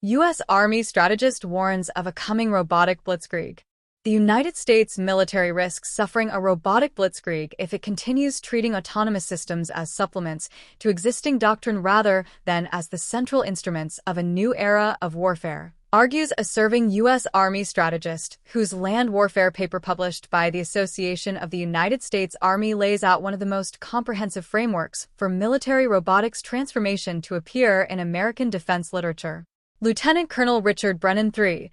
U.S. Army strategist warns of a coming robotic blitzkrieg. The United States military risks suffering a robotic blitzkrieg if it continues treating autonomous systems as supplements to existing doctrine rather than as the central instruments of a new era of warfare, argues a serving U.S. Army strategist, whose land warfare paper published by the Association of the United States Army lays out one of the most comprehensive frameworks for military robotics transformation to appear in American defense literature. Lieutenant Colonel Richard Brennan, III,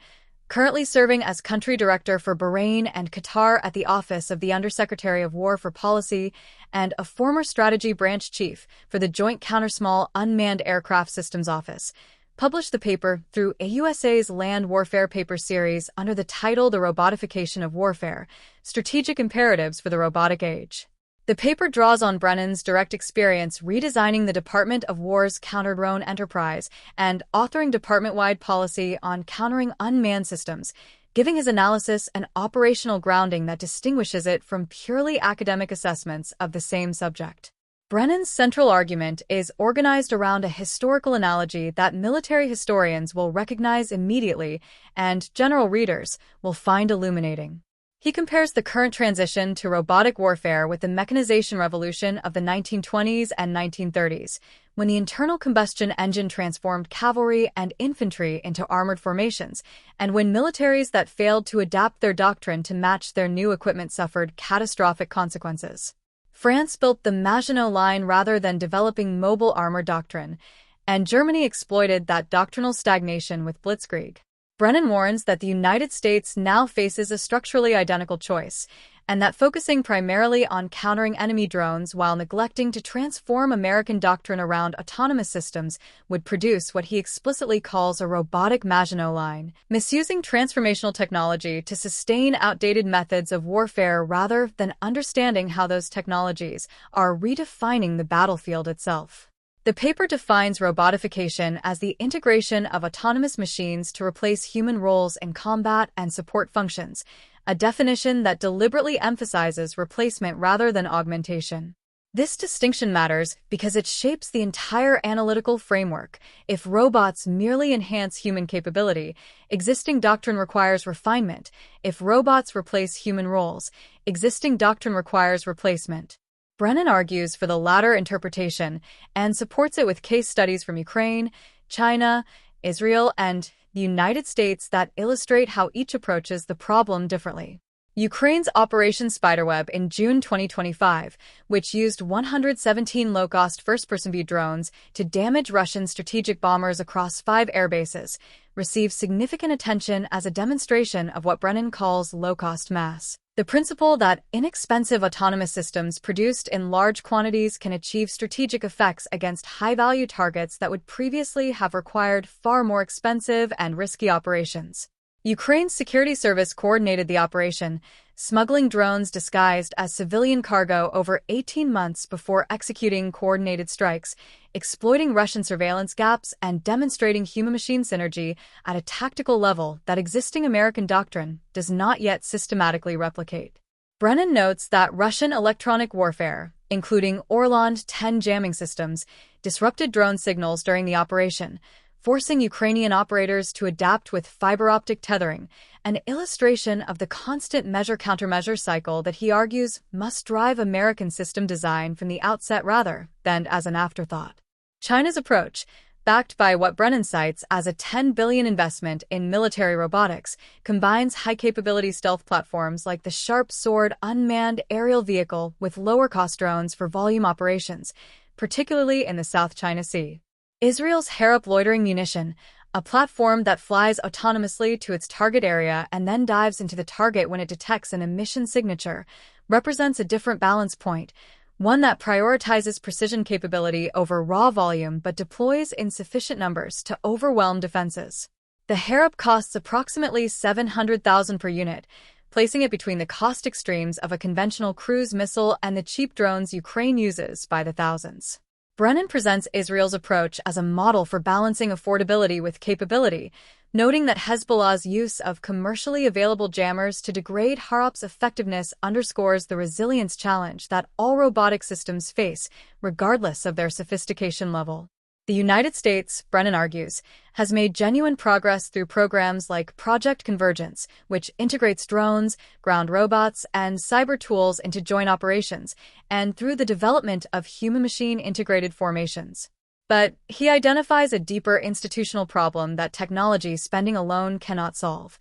currently serving as country director for Bahrain and Qatar at the Office of the Undersecretary of War for Policy and a former strategy branch chief for the Joint Counter-Small Unmanned Aircraft Systems Office, published the paper through AUSA's Land Warfare Paper Series under the title The Robotification of Warfare, Strategic Imperatives for the Robotic Age. The paper draws on Brennan's direct experience redesigning the Department of War's counter-drone enterprise and authoring department-wide policy on countering unmanned systems, giving his analysis an operational grounding that distinguishes it from purely academic assessments of the same subject. Brennan's central argument is organized around a historical analogy that military historians will recognize immediately and general readers will find illuminating. He compares the current transition to robotic warfare with the mechanization revolution of the 1920s and 1930s, when the internal combustion engine transformed cavalry and infantry into armored formations, and when militaries that failed to adapt their doctrine to match their new equipment suffered catastrophic consequences. France built the Maginot Line rather than developing mobile armor doctrine, and Germany exploited that doctrinal stagnation with blitzkrieg. Brennan warns that the United States now faces a structurally identical choice, and that focusing primarily on countering enemy drones while neglecting to transform American doctrine around autonomous systems would produce what he explicitly calls a robotic Maginot Line, misusing transformational technology to sustain outdated methods of warfare rather than understanding how those technologies are redefining the battlefield itself. The paper defines robotification as the integration of autonomous machines to replace human roles in combat and support functions, a definition that deliberately emphasizes replacement rather than augmentation. This distinction matters because it shapes the entire analytical framework. If robots merely enhance human capability, existing doctrine requires refinement. If robots replace human roles, existing doctrine requires replacement. Brennan argues for the latter interpretation and supports it with case studies from Ukraine, China, Israel, and the United States that illustrate how each approaches the problem differently. Ukraine's Operation Spiderweb in June 2025, which used 117 low-cost first-person view drones to damage Russian strategic bombers across 5 airbases, received significant attention as a demonstration of what Brennan calls low-cost mass. The principle that inexpensive autonomous systems produced in large quantities can achieve strategic effects against high-value targets that would previously have required far more expensive and risky operations. Ukraine's security service coordinated the operation, smuggling drones disguised as civilian cargo over 18 months before executing coordinated strikes, exploiting Russian surveillance gaps and demonstrating human-machine synergy at a tactical level that existing American doctrine does not yet systematically replicate. Brennan notes that Russian electronic warfare, including Orlan 10 jamming systems, disrupted drone signals during the operation, forcing Ukrainian operators to adapt with fiber optic tethering, an illustration of the constant measure-countermeasure cycle that he argues must drive American system design from the outset rather than as an afterthought. China's approach, backed by what Brennan cites as a $10 billion investment in military robotics, combines high-capability stealth platforms like the Sharp Sword unmanned aerial vehicle with lower-cost drones for volume operations, particularly in the South China Sea. Israel's Harop loitering munition, a platform that flies autonomously to its target area and then dives into the target when it detects an emission signature, represents a different balance point, one that prioritizes precision capability over raw volume but deploys in sufficient numbers to overwhelm defenses. The Harop costs approximately $700,000 per unit, placing it between the cost extremes of a conventional cruise missile and the cheap drones Ukraine uses by the thousands. Brennan presents Israel's approach as a model for balancing affordability with capability, noting that Hezbollah's use of commercially available jammers to degrade Harop's effectiveness underscores the resilience challenge that all robotic systems face, regardless of their sophistication level. The United States, Brennan argues, has made genuine progress through programs like Project Convergence, which integrates drones, ground robots, and cyber tools into joint operations, and through the development of human-machine integrated formations. But he identifies a deeper institutional problem that technology spending alone cannot solve.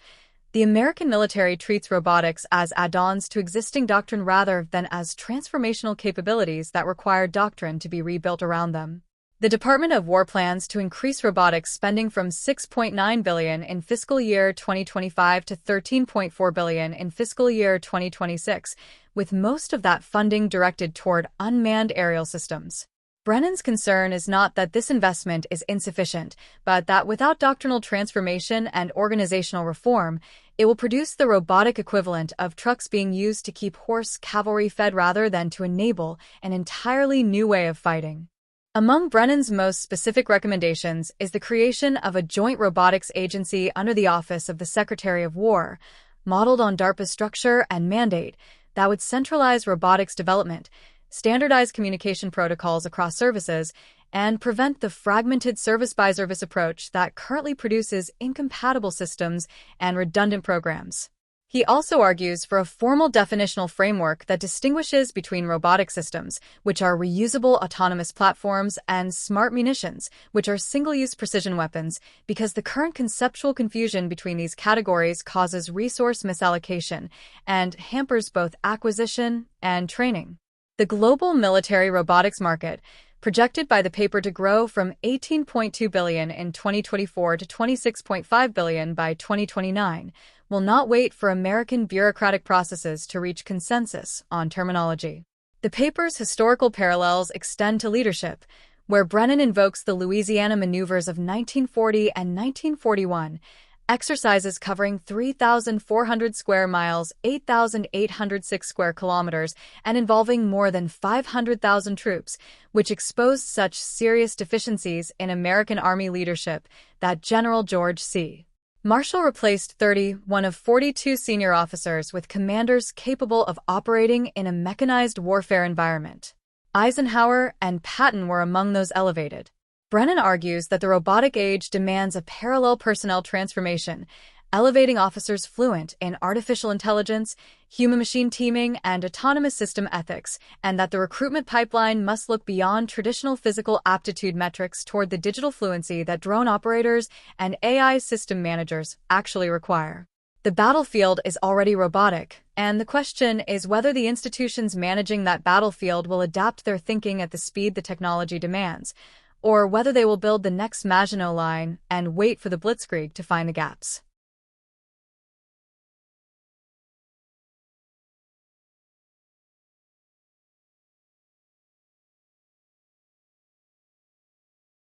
The American military treats robotics as add-ons to existing doctrine rather than as transformational capabilities that require doctrine to be rebuilt around them. The Department of War plans to increase robotics spending from $6.9 billion in fiscal year 2025 to $13.4 billion in fiscal year 2026, with most of that funding directed toward unmanned aerial systems. Brennan's concern is not that this investment is insufficient, but that without doctrinal transformation and organizational reform, it will produce the robotic equivalent of trucks being used to keep horse cavalry fed rather than to enable an entirely new way of fighting. Among Brennan's most specific recommendations is the creation of a Joint Robotics Agency under the Office of the Secretary of War, modeled on DARPA's structure and mandate, that would centralize robotics development, standardize communication protocols across services, and prevent the fragmented service-by-service approach that currently produces incompatible systems and redundant programs. He also argues for a formal definitional framework that distinguishes between robotic systems, which are reusable autonomous platforms, and smart munitions, which are single-use precision weapons, because the current conceptual confusion between these categories causes resource misallocation and hampers both acquisition and training. The global military robotics market, projected by the paper to grow from $18.2 billion in 2024 to $26.5 billion by 2029, will not wait for American bureaucratic processes to reach consensus on terminology. The paper's historical parallels extend to leadership, where Brennan invokes the Louisiana maneuvers of 1940 and 1941, exercises covering 3,400 square miles, 8,806 square kilometers, and involving more than 500,000 troops, which exposed such serious deficiencies in American Army leadership that General George C. Marshall replaced 31 of 42 senior officers with commanders capable of operating in a mechanized warfare environment. Eisenhower and Patton were among those elevated. Brennan argues that the robotic age demands a parallel personnel transformation, elevating officers fluent in artificial intelligence, human-machine teaming, and autonomous system ethics, and that the recruitment pipeline must look beyond traditional physical aptitude metrics toward the digital fluency that drone operators and AI system managers actually require. The battlefield is already robotic, and the question is whether the institutions managing that battlefield will adapt their thinking at the speed the technology demands, or whether they will build the next Maginot Line and wait for the blitzkrieg to find the gaps.